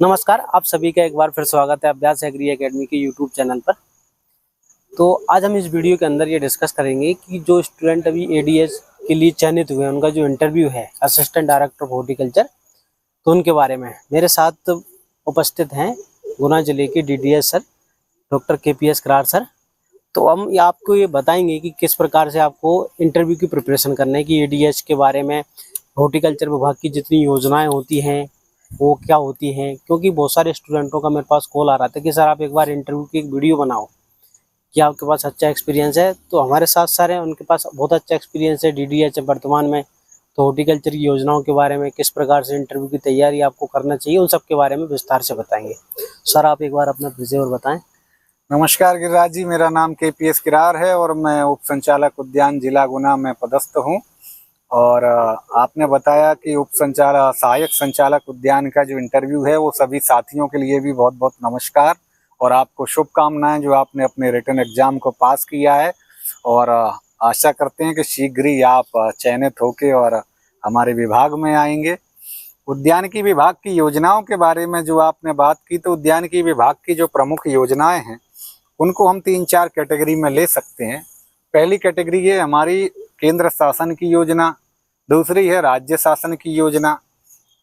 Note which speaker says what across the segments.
Speaker 1: नमस्कार, आप सभी का एक बार फिर स्वागत है अभ्यास एग्री एकेडमी के यूट्यूब चैनल पर। तो आज हम इस वीडियो के अंदर ये डिस्कस करेंगे कि जो स्टूडेंट अभी एडीएस के लिए चयनित हुए हैं, उनका जो इंटरव्यू है असिस्टेंट डायरेक्टर ऑफ हॉर्टिकल्चर, तो उनके बारे में मेरे साथ उपस्थित हैं गुना जिले के डीडीएस सर डॉक्टर केपीएस करार सर। तो हम ये आपको ये बताएंगे कि किस प्रकार से आपको इंटरव्यू की प्रिपरेशन करना है, कि एडीएस के बारे में, हॉर्टिकल्चर विभाग की जितनी योजनाएं होती हैं वो क्या होती हैं। क्योंकि बहुत सारे स्टूडेंटों का मेरे पास कॉल आ रहा था कि सर आप एक बार इंटरव्यू की एक वीडियो बनाओ, कि आपके पास अच्छा एक्सपीरियंस है। तो हमारे साथ सर हैं, उनके पास बहुत अच्छा एक्सपीरियंस है डीडीएच वर्तमान में। तो हॉर्टिकल्चर की योजनाओं के बारे में, किस प्रकार से इंटरव्यू की तैयारी आपको करना चाहिए, उन सब के बारे में विस्तार से बताएंगे। सर आप एक बार अपना परिचय और बताएं।
Speaker 2: नमस्कार गिरिराज जी, मेरा नाम केपीएस किरार है और मैं उप संचालक उद्यान जिला गुना में पदस्थ हूं। और आपने बताया कि सहायक संचालक उद्यान का जो इंटरव्यू है वो सभी साथियों के लिए भी बहुत बहुत नमस्कार और आपको शुभकामनाएं जो आपने अपने रिटन एग्जाम को पास किया है। और आशा करते हैं कि शीघ्र ही आप चयनित होके और हमारे विभाग में आएंगे। उद्यानिकी विभाग की योजनाओं के बारे में जो आपने बात की, तो उद्यानिकी विभाग की जो प्रमुख योजनाएं हैं उनको हम 3-4 कैटेगरी में ले सकते हैं। पहली कैटेगरी है हमारी केंद्र शासन की योजना, दूसरी है राज्य शासन की योजना,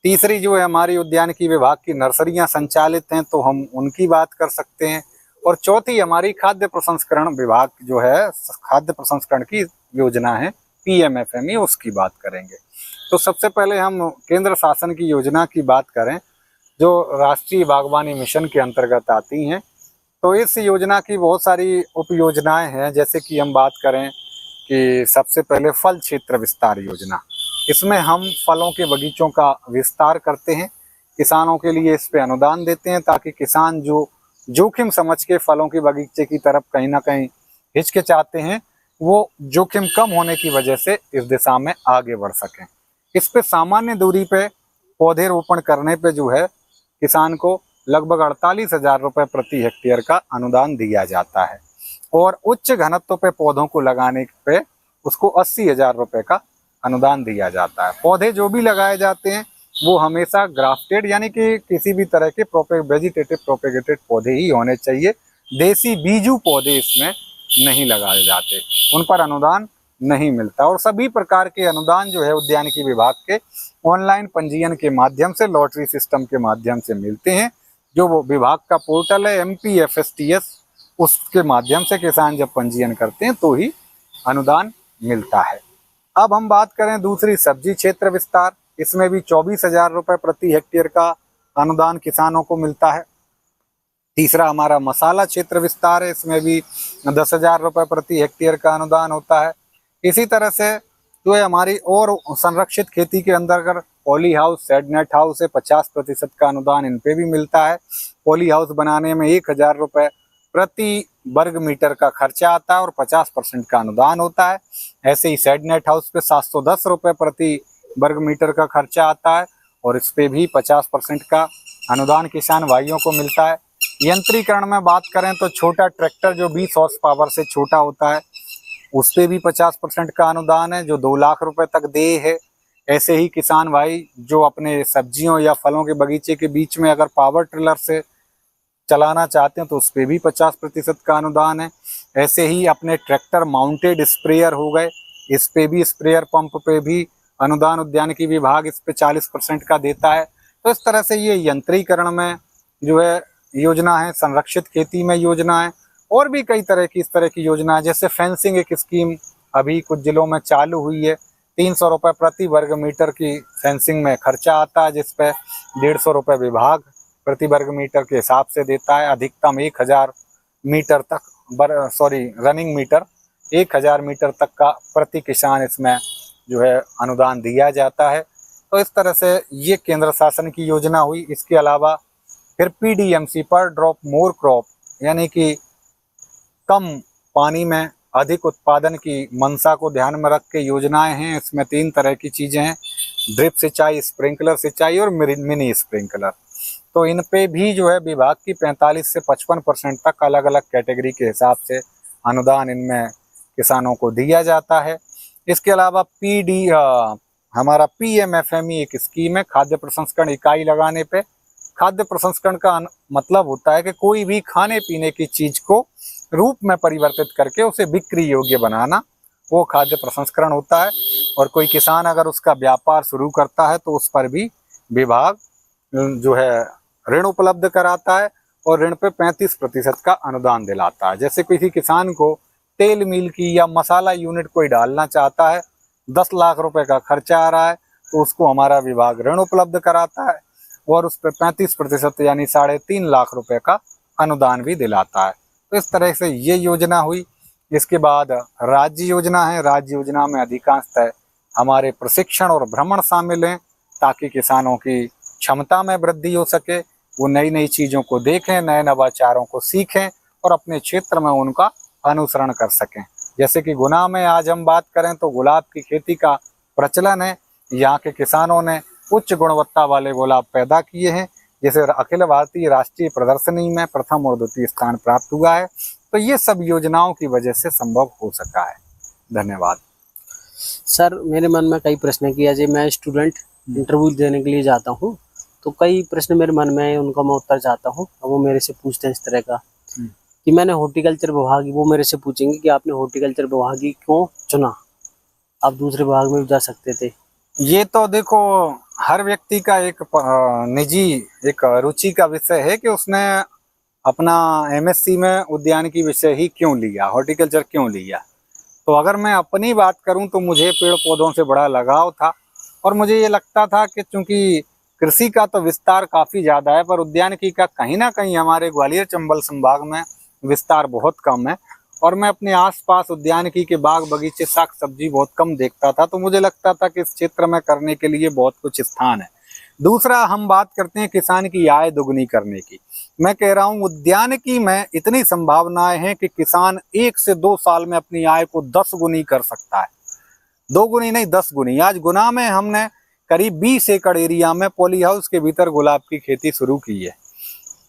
Speaker 2: तीसरी जो है हमारी उद्यानिकी विभाग की नर्सरियां संचालित हैं तो हम उनकी बात कर सकते हैं, और चौथी हमारी खाद्य प्रसंस्करण विभाग जो है, खाद्य प्रसंस्करण की योजना है पीएमएफएमई, उसकी बात करेंगे। तो सबसे पहले हम केंद्र शासन की योजना की बात करें जो राष्ट्रीय बागवानी मिशन के अंतर्गत आती हैं। तो इस योजना की बहुत सारी उप योजनाएं हैं, जैसे कि हम बात करें कि सबसे पहले फल क्षेत्र विस्तार योजना। इसमें हम फलों के बगीचों का विस्तार करते हैं, किसानों के लिए इस पे अनुदान देते हैं ताकि किसान जो जोखिम समझ के फलों के बगीचे की तरफ कहीं ना कहीं हिचकिचाते हैं, वो जोखिम कम होने की वजह से इस दिशा में आगे बढ़ सकें। इस पे सामान्य दूरी पे पौधे रोपण करने पे जो है किसान को लगभग 48,000 रुपये प्रति हेक्टेयर का अनुदान दिया जाता है, और उच्च घनत्व पे पौधों को लगाने पे उसको 80,000 रुपये का अनुदान दिया जाता है। पौधे जो भी लगाए जाते हैं वो हमेशा ग्राफ्टेड यानी कि किसी भी तरह के वेजिटेटिव प्रोपेगेटेड पौधे ही होने चाहिए। देसी बीजू पौधे इसमें नहीं लगाए जाते, उन पर अनुदान नहीं मिलता। और सभी प्रकार के अनुदान जो है उद्यानिकी विभाग के ऑनलाइन पंजीयन के माध्यम से, लॉटरी सिस्टम के माध्यम से मिलते हैं। जो वो विभाग का पोर्टल है MPFSTS, उसके माध्यम से किसान जब पंजीयन करते हैं तो ही अनुदान मिलता है। अब हम बात करें दूसरी सब्जी क्षेत्र विस्तार, इसमें भी 24,000 रुपये प्रति हेक्टेयर का अनुदान किसानों को मिलता है। तीसरा हमारा मसाला क्षेत्र विस्तार है, इसमें भी 10,000 रुपये प्रति हेक्टेयर का अनुदान होता है। इसी तरह से जो है हमारी और संरक्षित खेती के अंतर्गत poly house, shade net house है, 50% का अनुदान इन पे भी मिलता है। पॉली हाउस बनाने में 1,000 रुपये प्रति वर्ग मीटर का खर्चा आता है और 50% का अनुदान होता है। ऐसे ही शेड नेट हाउस पे 710 रुपये प्रति वर्ग मीटर का खर्चा आता है और इस पे भी 50% का अनुदान किसान भाइयों को मिलता है। यंत्रीकरण में बात करें तो छोटा ट्रैक्टर जो 20 हॉर्स पावर से छोटा होता है उस पे भी 50% का अनुदान है, जो 2 लाख रुपए तक देय है। ऐसे ही किसान भाई जो अपने सब्जियों या फलों के बगीचे के बीच में अगर पावर ट्रिलर से चलाना चाहते हैं तो उस पे भी 50% का अनुदान है। ऐसे ही अपने ट्रैक्टर माउंटेड स्प्रेयर हो गए, इस पे भी, स्प्रेयर पंप पे भी अनुदान उद्यानिकी विभाग इस पे 40% का देता है। तो इस तरह से ये यंत्रीकरण में जो है योजना है, संरक्षित खेती में योजना है, और भी कई तरह की इस तरह की योजना है। जैसे फेंसिंग एक स्कीम अभी कुछ जिलों में चालू हुई है, 300 रुपये प्रति वर्ग मीटर की फेंसिंग में खर्चा आता है, जिसपे 150 रुपये विभाग प्रति वर्ग मीटर के हिसाब से देता है। अधिकतम 1,000 मीटर तक, रनिंग मीटर 1,000 मीटर तक का प्रति किसान इसमें जो है अनुदान दिया जाता है। तो इस तरह से ये केंद्र शासन की योजना हुई। इसके अलावा फिर PDMC, पर ड्रॉप मोर क्रॉप, यानी कि कम पानी में अधिक उत्पादन की मंशा को ध्यान में रख के योजनाएं हैं। इसमें 3 तरह की चीजें हैं, ड्रिप सिंचाई, स्प्रिंकलर सिंचाई और मिनी स्प्रिंकलर। तो इन पे भी जो है विभाग की 45 से 55% तक अलग अलग कैटेगरी के हिसाब से अनुदान इनमें किसानों को दिया जाता है। इसके अलावा हमारा PMFME एक स्कीम है, खाद्य प्रसंस्करण इकाई लगाने पे खाद्य प्रसंस्करण का मतलब होता है कि कोई भी खाने पीने की चीज को रूप में परिवर्तित करके उसे बिक्री योग्य बनाना, वो खाद्य प्रसंस्करण होता है। और कोई किसान अगर उसका व्यापार शुरू करता है तो उस पर भी विभाग जो है ऋण उपलब्ध कराता है और ऋण पे 35% का अनुदान दिलाता है। जैसे किसी किसान को तेल मिल की या मसाला यूनिट कोई डालना चाहता है, 10 लाख रुपए का खर्चा आ रहा है, तो उसको हमारा विभाग ऋण उपलब्ध कराता है और उस पर 35% यानी 3.5 लाख रुपए का अनुदान भी दिलाता है। तो इस तरह से ये योजना हुई। इसके बाद राज्य योजना है। राज्य योजना में अधिकांशतः हमारे प्रशिक्षण और भ्रमण शामिल हैं ताकि किसानों की क्षमता में वृद्धि हो सके, वो नई नई चीज़ों को देखें, नए नवाचारों को सीखें और अपने क्षेत्र में उनका अनुसरण कर सकें। जैसे कि गुना में आज हम बात करें तो गुलाब की खेती का प्रचलन है। यहाँ के किसानों ने उच्च गुणवत्ता वाले गुलाब पैदा किए हैं, जैसे अखिल भारतीय राष्ट्रीय प्रदर्शनी में प्रथम और द्वितीय स्थान प्राप्त हुआ है। तो ये सब योजनाओं की वजह से संभव हो सका है। धन्यवाद।
Speaker 1: सर मेरे मन में कई प्रश्न किया जी, मैं स्टूडेंट इंटरव्यू देने के लिए जाता हूँ तो कई प्रश्न मेरे मन में है, उनका मैं उत्तर चाहता हूँ। अब वो मेरे से पूछते हैं इस तरह का कि मैंने हॉर्टिकल्चर विभाग, वो मेरे से पूछेंगे कि आपने हॉर्टिकल्चर विभाग ही क्यों चुना, आप दूसरे विभाग में भी जा सकते थे।
Speaker 2: ये तो देखो हर व्यक्ति का एक निजी एक रुचि का विषय है कि उसने अपना एमएससी में उद्यानिकी विषय ही क्यों लिया, हॉर्टिकल्चर क्यों लिया। तो अगर मैं अपनी बात करूं तो मुझे पेड़ पौधों से बड़ा लगाव था और मुझे ये लगता था कि चूंकि कृषि का तो विस्तार काफ़ी ज़्यादा है पर उद्यानिकी का कहीं ना कहीं हमारे ग्वालियर चंबल संभाग में विस्तार बहुत कम है और मैं अपने आसपास उद्यानिकी के बाग बगीचे साग सब्जी बहुत कम देखता था। तो मुझे लगता था कि इस क्षेत्र में करने के लिए बहुत कुछ स्थान है। दूसरा हम बात करते हैं किसान की आय दुगनी करने की। मैं कह रहा हूँ उद्यानिकी में इतनी संभावनाएं हैं कि किसान 1 से 2 साल में अपनी आय को 10 गुनी कर सकता है, 2 गुनी नहीं 10 गुनी। आज गुना में हमने करीब 20 एकड़ एरिया में पॉली हाउस के भीतर गुलाब की खेती शुरू की है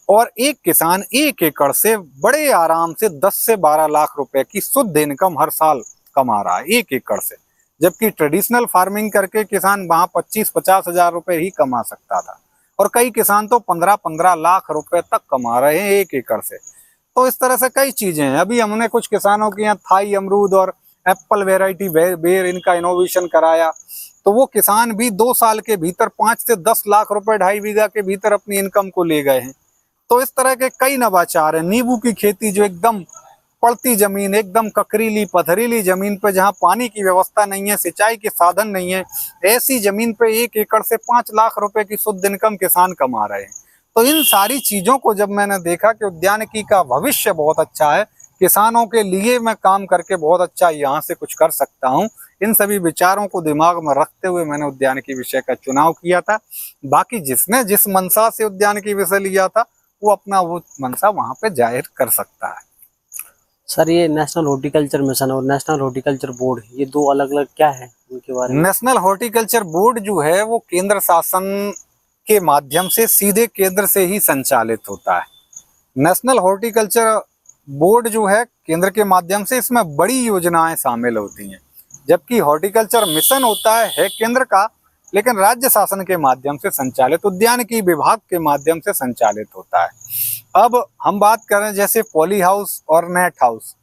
Speaker 2: और एक किसान 1 एकड़ से बड़े आराम से 10 से 12 लाख रुपए की शुद्ध इनकम हर साल कमा रहा है 1 एकड़ से, जबकि ट्रेडिशनल फार्मिंग करके किसान वहां 25-50 हजार रुपए ही कमा सकता था और कई किसान तो 15-15 लाख रुपए तक कमा रहे हैं 1 एकड़ से। तो इस तरह से कई चीजें हैं। अभी हमने कुछ किसानों के यहाँ थाई अमरूद और एप्पल वेराइटी बेर इनका इनोवेशन कराया, तो वो किसान भी 2 साल के भीतर 5 से 10 लाख रुपए 2.5 बीघा के भीतर अपनी इनकम को ले गए हैं। तो इस तरह के कई नवाचार हैं। नींबू की खेती जो एकदम पड़ती जमीन, एकदम ककरीली पथरीली जमीन पे जहाँ पानी की व्यवस्था नहीं है, सिंचाई के साधन नहीं है, ऐसी जमीन पे 1 एकड़ से 5 लाख रुपए की शुद्ध इनकम किसान कमा रहे हैं। तो इन सारी चीजों को जब मैंने देखा कि उद्यानिकी का भविष्य बहुत अच्छा है, किसानों के लिए मैं काम करके बहुत अच्छा यहाँ से कुछ कर सकता हूँ, इन सभी विचारों को दिमाग में रखते हुए मैंने उद्यानिकी विषय का चुनाव किया था। बाकी जिसने जिस मंशा से उद्यानिकी विषय लिया था वो अपना वो मंशा वहां पे जाहिर कर सकता है।
Speaker 1: सर ये नेशनल हॉर्टिकल्चर मिशन और नेशनल हॉर्टिकल्चर बोर्ड, ये 2 अलग अलग क्या है, उनके बारे में?
Speaker 2: नेशनल हॉर्टिकल्चर बोर्ड जो है वो केंद्र शासन के माध्यम से सीधे केंद्र से ही संचालित होता है। नेशनल हॉर्टिकल्चर बोर्ड जो है केंद्र के माध्यम से, इसमें बड़ी योजनाएं शामिल होती हैं, जबकि हॉर्टिकल्चर मिशन होता है केंद्र का लेकिन राज्य शासन के माध्यम से संचालित, उद्यानिकी विभाग के माध्यम से संचालित होता है। अब हम बात करें जैसे पॉली हाउस और नेट हाउस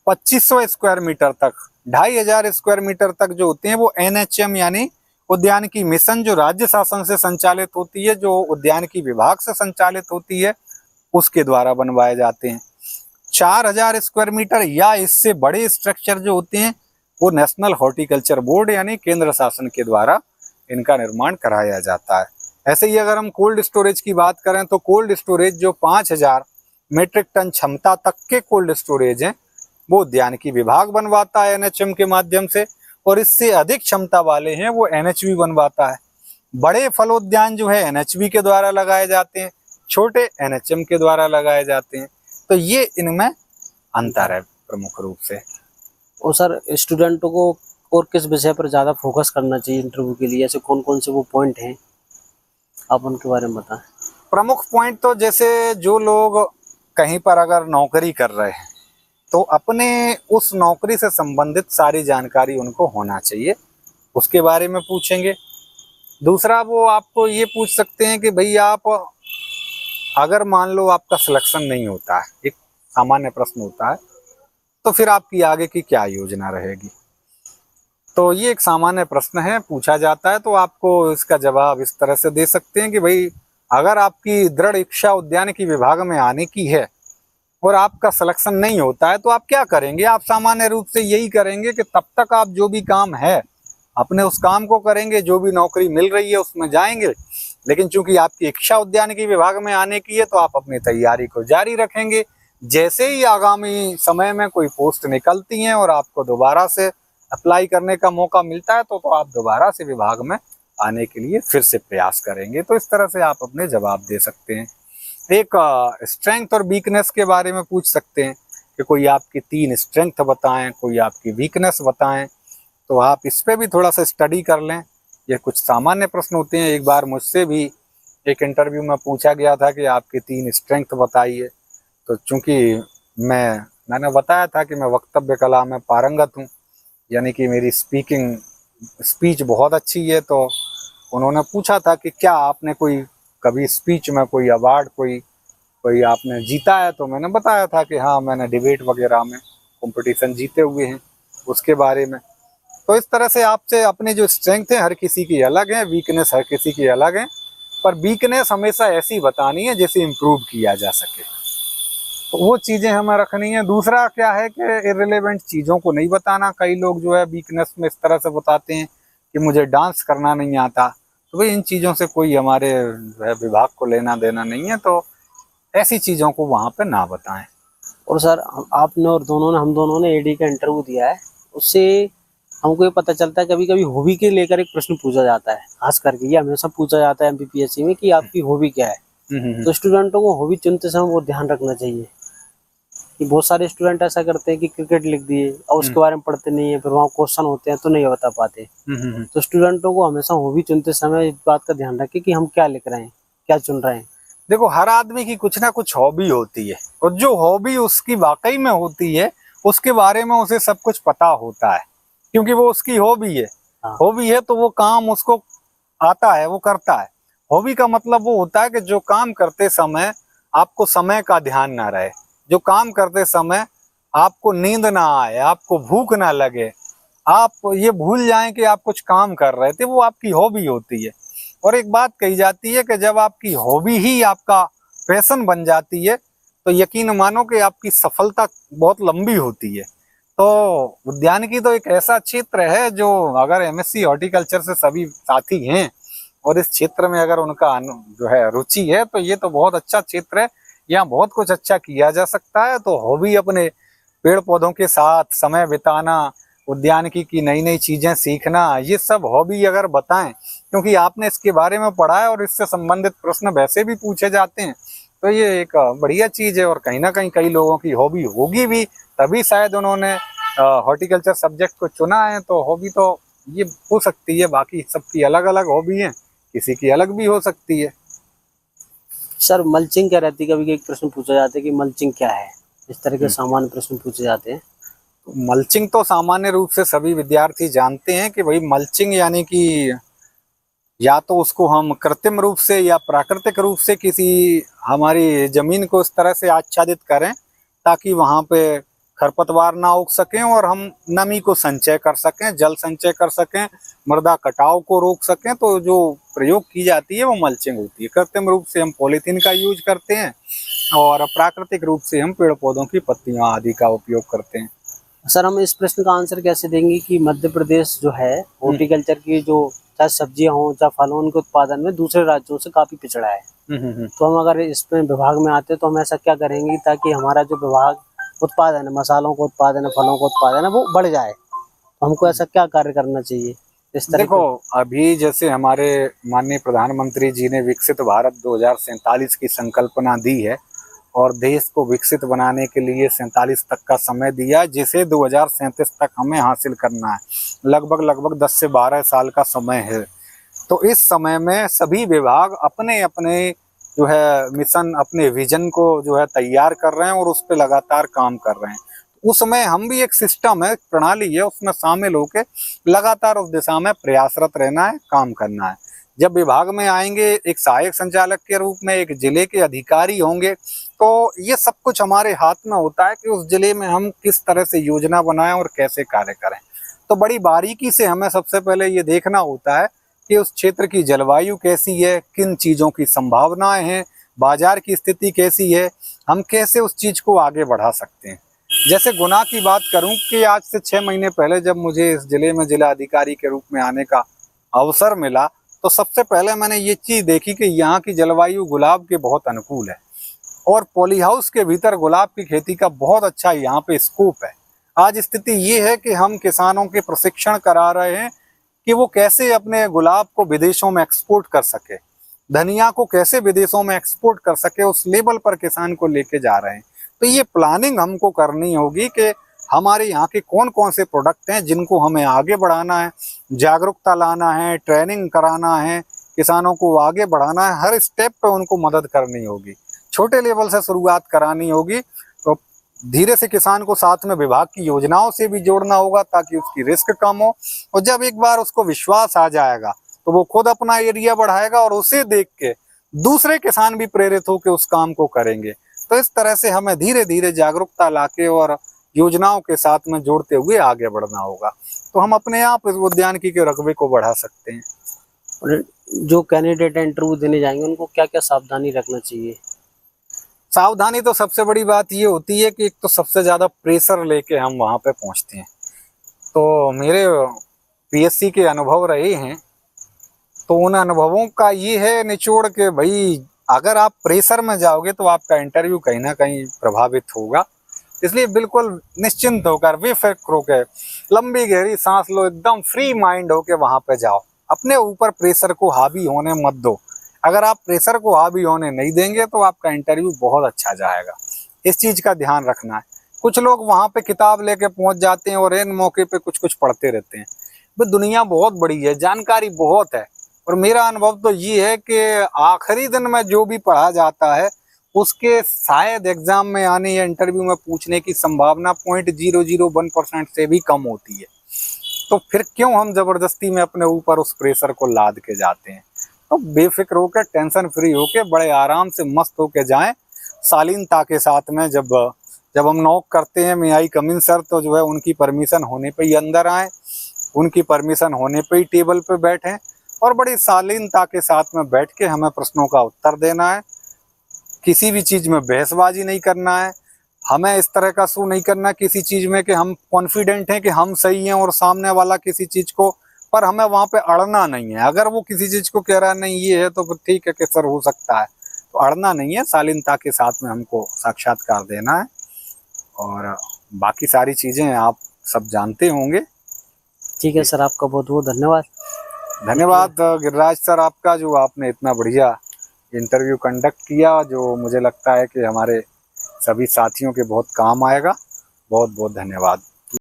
Speaker 2: 2500 स्क्वायर मीटर तक, 2500 स्क्वायर मीटर तक जो होते हैं वो एनएचएम यानी उद्यानिकी मिशन जो राज्य शासन से संचालित होती है, जो उद्यानिकी विभाग से संचालित होती है, उसके द्वारा बनवाए जाते हैं। 4000 स्क्वायर मीटर या इससे बड़े स्ट्रक्चर जो होते हैं वो नेशनल हॉर्टिकल्चर बोर्ड यानी केंद्र शासन के द्वारा इनका निर्माण कराया जाता है। ऐसे ही अगर हम कोल्ड स्टोरेज की बात करें तो कोल्ड स्टोरेज जो 5000 मीट्रिक टन क्षमता तक के कोल्ड स्टोरेज हैं वो उद्यानिकी विभाग बनवाता है एनएचएम के माध्यम से, और इससे अधिक क्षमता वाले हैं वो एनएचवी बनवाता है। बड़े फलोद्यान जो है एनएचवी के द्वारा लगाए जाते हैं, छोटे एनएचएम के द्वारा लगाए जाते हैं। तो ये इनमें अंतर है प्रमुख रूप से।
Speaker 1: और सर स्टूडेंटों को और किस विषय पर ज़्यादा फोकस करना चाहिए इंटरव्यू के लिए, ऐसे कौन कौन से वो पॉइंट हैं, आप उनके बारे में बताएं।
Speaker 2: प्रमुख पॉइंट तो जैसे जो लोग कहीं पर अगर नौकरी कर रहे हैं तो अपने उस नौकरी से संबंधित सारी जानकारी उनको होना चाहिए, उसके बारे में पूछेंगे। दूसरा वो आपको ये पूछ सकते हैं कि भाई आप अगर मान लो आपका सिलेक्शन नहीं होता है, एक सामान्य प्रश्न होता है, तो फिर आपकी आगे की क्या योजना रहेगी। तो ये एक सामान्य प्रश्न है, पूछा जाता है, तो आपको इसका जवाब इस तरह से दे सकते हैं कि भाई अगर आपकी दृढ़ इच्छा उद्यानिकी विभाग में आने की है और आपका सिलेक्शन नहीं होता है तो आप क्या करेंगे। आप सामान्य रूप से यही करेंगे कि तब तक आप जो भी काम है अपने उस काम को करेंगे, जो भी नौकरी मिल रही है उसमें जाएंगे। लेकिन चूंकि आपकी इच्छा उद्यानिकी विभाग में आने की है तो आप अपनी तैयारी को जारी रखेंगे। जैसे ही आगामी समय में कोई पोस्ट निकलती हैं और आपको दोबारा से अप्लाई करने का मौका मिलता है तो आप दोबारा से विभाग में आने के लिए फिर से प्रयास करेंगे। तो इस तरह से आप अपने जवाब दे सकते हैं। एक स्ट्रेंथ और वीकनेस के बारे में पूछ सकते हैं कि कोई आपकी 3 स्ट्रेंथ बताएं, कोई आपकी वीकनेस बताएं, तो आप इस पे भी थोड़ा सा स्टडी कर लें। ये कुछ सामान्य प्रश्न होते हैं। एक बार मुझसे भी एक इंटरव्यू में पूछा गया था कि आपकी 3 स्ट्रेंथ बताइए, तो चूंकि मैंने बताया था कि मैं वक्तव्य कला में पारंगत हूँ, यानी कि मेरी स्पीच बहुत अच्छी है। तो उन्होंने पूछा था कि क्या आपने कोई कभी स्पीच में कोई अवार्ड कोई आपने जीता है, तो मैंने बताया था कि हाँ, मैंने डिबेट वगैरह में कंपटीशन जीते हुए हैं उसके बारे में। तो इस तरह से आपसे अपनी जो स्ट्रेंथ है हर किसी की अलग है, वीकनेस हर किसी की अलग है, पर वीकनेस हमेशा ऐसी बतानी है जिसे इम्प्रूव किया जा सके, तो वो चीज़ें हमें रखनी है। दूसरा क्या है कि इररिलेवेंट चीज़ों को नहीं बताना। कई लोग जो है वीकनेस में इस तरह से बताते हैं कि मुझे डांस करना नहीं आता, तो भाई इन चीज़ों से कोई हमारे विभाग को लेना देना नहीं है, तो ऐसी चीज़ों को वहाँ पे ना बताएं।
Speaker 1: और सर आपने और हम दोनों ने एडी का इंटरव्यू दिया है, उससे हमको ये पता चलता है कभी कभी हॉबी के लेकर एक प्रश्न पूछा जाता है, खास करके ये हमेशा पूछा जाता है एमपीपीएससी में कि आपकी हॉबी क्या है। तो स्टूडेंटों को हॉबी चुनते समय वो ध्यान रखना चाहिए कि बहुत सारे स्टूडेंट ऐसा करते हैं कि क्रिकेट लिख दिए और उसके बारे में पढ़ते नहीं है, फिर वहाँ क्वेश्चन होते हैं तो नहीं बता पाते। तो स्टूडेंटों को हमेशा हॉबी चुनते समय इस बात का ध्यान रखें कि हम क्या लिख रहे हैं, क्या चुन रहे हैं।
Speaker 2: देखो, हर आदमी की कुछ ना कुछ हॉबी होती है, और जो हॉबी उसकी वाकई में होती है उसके बारे में उसे सब कुछ पता होता है, क्योंकि वो उसकी हॉबी है। हॉबी है तो वो काम उसको आता है, वो करता है। हॉबी का मतलब वो होता है कि जो काम करते समय आपको समय का ध्यान ना रहे, जो काम करते समय आपको नींद ना आए, आपको भूख ना लगे, आप ये भूल जाएं कि आप कुछ काम कर रहे थे, वो आपकी हॉबी होती है। और एक बात कही जाती है कि जब आपकी हॉबी ही आपका पैशन बन जाती है तो यकीन मानो कि आपकी सफलता बहुत लंबी होती है। तो उद्यानिकी तो एक ऐसा क्षेत्र है जो अगर एमएससी हॉर्टिकल्चर से सभी साथी हैं और इस क्षेत्र में अगर उनका जो है रुचि है, तो ये तो बहुत अच्छा क्षेत्र है, यहाँ बहुत कुछ अच्छा किया जा सकता है। तो हॉबी अपने पेड़ पौधों के साथ समय बिताना, उद्यानिकी की नई नई चीजें सीखना, ये सब हॉबी अगर बताएं, क्योंकि आपने इसके बारे में पढ़ा है और इससे संबंधित प्रश्न वैसे भी पूछे जाते हैं, तो ये एक बढ़िया चीज है। और कहीं ना कहीं कई लोगों की हॉबी होगी भी, तभी शायद उन्होंने हॉर्टिकल्चर सब्जेक्ट को चुना है। तो हॉबी तो ये हो सकती है, बाकी सबकी अलग अलग हॉबी है, किसी की अलग भी हो सकती है।
Speaker 1: सर मल्चिंग क्या रहती है, कभी एक प्रश्न पूछा जाता है कि मल्चिंग क्या है, इस तरह के सामान्य प्रश्न पूछे जाते हैं।
Speaker 2: तो मल्चिंग तो सामान्य रूप से सभी विद्यार्थी जानते हैं कि भाई मल्चिंग यानी कि या तो उसको हम कृत्रिम रूप से या प्राकृतिक रूप से किसी हमारी जमीन को इस तरह से आच्छादित करें ताकि वहां पे खरपतवार ना उग सकें और हम नमी को संचय कर सकें, जल संचय कर सकें, मृदा कटाव को रोक सकें। तो जो प्रयोग की जाती है वो मल्चिंग होती है। कृत्रिम रूप से हम पॉलीथीन का यूज करते हैं और प्राकृतिक रूप से हम पेड़ पौधों की पत्तियां आदि का उपयोग करते हैं।
Speaker 1: सर हम इस प्रश्न का आंसर कैसे देंगे कि मध्य प्रदेश जो है हॉर्टिकल्चर की जो चाहे सब्जियां हों चाहे फलों के उत्पादन में दूसरे राज्यों से काफी पिछड़ा है। तो हम अगर इसमें विभाग में आते तो हम ऐसा क्या करेंगे ताकि हमारा जो विभाग उत्पादन है, मसालों का उत्पादन है, फलों का उत्पादन है, वो बढ़ जाए। तो हमको ऐसा क्या कार्य करना चाहिए इस तरह?
Speaker 2: देखो, अभी जैसे हमारे माननीय प्रधानमंत्री जी ने विकसित भारत 2047 की संकल्पना दी है और देश को विकसित बनाने के लिए 47 तक का समय दिया, जिसे 2037 तक हमें हासिल करना है। लगभग 10 से 12 साल का समय है। तो इस समय में सभी विभाग अपने अपने जो है मिशन, अपने विजन को जो है तैयार कर रहे हैं और उस पर लगातार काम कर रहे हैं। उसमें हम भी एक सिस्टम है, प्रणाली है, उसमें शामिल होकर लगातार उस दिशा में प्रयासरत रहना है, काम करना है। जब विभाग में आएंगे एक सहायक संचालक के रूप में, एक जिले के अधिकारी होंगे, तो ये सब कुछ हमारे हाथ में होता है कि उस जिले में हम किस तरह से योजना बनाएं और कैसे कार्य करें। तो बड़ी बारीकी से हमें सबसे पहले ये देखना होता है कि उस क्षेत्र की जलवायु कैसी है, किन चीज़ों की संभावनाएं हैं, बाजार की स्थिति कैसी है, हम कैसे उस चीज़ को आगे बढ़ा सकते हैं। जैसे गुना की बात करूं कि आज से 6 महीने पहले जब मुझे इस जिले में जिला अधिकारी के रूप में आने का अवसर मिला, तो सबसे पहले मैंने ये चीज़ देखी कि यहाँ की जलवायु गुलाब के बहुत अनुकूल है और पॉली हाउस के भीतर गुलाब की खेती का बहुत अच्छा यहाँ पे स्कोप है। आज स्थिति ये है कि हम किसानों के प्रशिक्षण करा रहे हैं कि वो कैसे अपने गुलाब को विदेशों में एक्सपोर्ट कर सके, धनिया को कैसे विदेशों में एक्सपोर्ट कर सके, उस लेवल पर किसान को लेके जा रहे हैं। तो ये प्लानिंग हमको करनी होगी कि हमारे यहाँ के कौन कौन से प्रोडक्ट हैं जिनको हमें आगे बढ़ाना है, जागरूकता लाना है, ट्रेनिंग कराना है, किसानों को आगे बढ़ाना है, हर स्टेप पे उनको मदद करनी होगी, छोटे लेवल से शुरुआत करानी होगी। तो धीरे से किसान को साथ में विभाग की योजनाओं से भी जोड़ना होगा ताकि उसकी रिस्क कम हो, और जब एक बार उसको विश्वास आ जाएगा तो वो खुद अपना एरिया बढ़ाएगा और उसे देख के दूसरे किसान भी प्रेरित होकर उस काम को करेंगे। तो इस तरह से हमें धीरे धीरे जागरूकता लाके और योजनाओं के साथ में जोड़ते हुए आगे बढ़ना होगा, तो हम अपने आप इस उद्यानिकी के रकबे को बढ़ा सकते हैं।
Speaker 1: और जो कैंडिडेट इंटरव्यू देने जाएंगे उनको क्या क्या सावधानी रखना चाहिए?
Speaker 2: सावधानी तो सबसे बड़ी बात ये होती है कि एक तो सबसे ज्यादा प्रेशर लेके हम वहां पे पहुंचते हैं। तो मेरे पीएससी के अनुभव रहे हैं, तो उन अनुभवों का ये है निचोड़ के भाई अगर आप प्रेशर में जाओगे तो आपका इंटरव्यू कहीं ना कहीं प्रभावित होगा। इसलिए बिल्कुल निश्चिंत होकर, बेफिक्र होकर, लंबी गहरी सांस लो, एकदम फ्री माइंड होकर वहां पे जाओ। अपने ऊपर प्रेशर को हावी होने मत दो। अगर आप प्रेशर को हावी होने नहीं देंगे तो आपका इंटरव्यू बहुत अच्छा जाएगा। इस चीज का ध्यान रखना है। कुछ लोग वहां पे किताब लेके पहुंच जाते हैं और इन मौके पे कुछ कुछ पढ़ते रहते हैं। वो दुनिया बहुत बड़ी है, जानकारी बहुत है, और मेरा अनुभव तो ये है कि आखिरी दिन में जो भी पढ़ा जाता है उसके शायद एग्जाम में आने या इंटरव्यू में पूछने की संभावना 0.001% से भी कम होती है। तो फिर क्यों हम जबरदस्ती में अपने ऊपर उस प्रेशर को लाद के जाते हैं। तो बेफिक्र होकर, टेंशन फ्री होकर, बड़े आराम से मस्त होकर जाएं, शालीनता के साथ में। जब हम नॉक करते हैं मे आई कम इन सर, तो जो है उनकी परमिशन होने पे ही अंदर आए, उनकी परमिशन होने पे ही टेबल पे बैठें और बड़ी शालीनता के साथ में बैठ के हमें प्रश्नों का उत्तर देना है। किसी भी चीज में बहसबाजी नहीं करना है। हमें इस तरह का शो नहीं करना किसी चीज में कि हम कॉन्फिडेंट हैं कि हम सही हैं और सामने वाला किसी चीज को, पर हमें वहां पे अड़ना नहीं है। अगर वो किसी चीज को कह रहा है नहीं ये है तो फिर ठीक है कि सर हो सकता है, तो अड़ना नहीं है, शालीनता के साथ में हमको साक्षात्कार देना है। और बाकी सारी चीजें आप सब जानते होंगे।
Speaker 1: ठीक है सर, आपका बहुत बहुत धन्यवाद।
Speaker 2: धन्यवाद गिरिराज सर आपका, जो आपने इतना बढ़िया इंटरव्यू कंडक्ट किया, जो मुझे लगता है कि हमारे सभी साथियों के बहुत काम आएगा। बहुत बहुत धन्यवाद।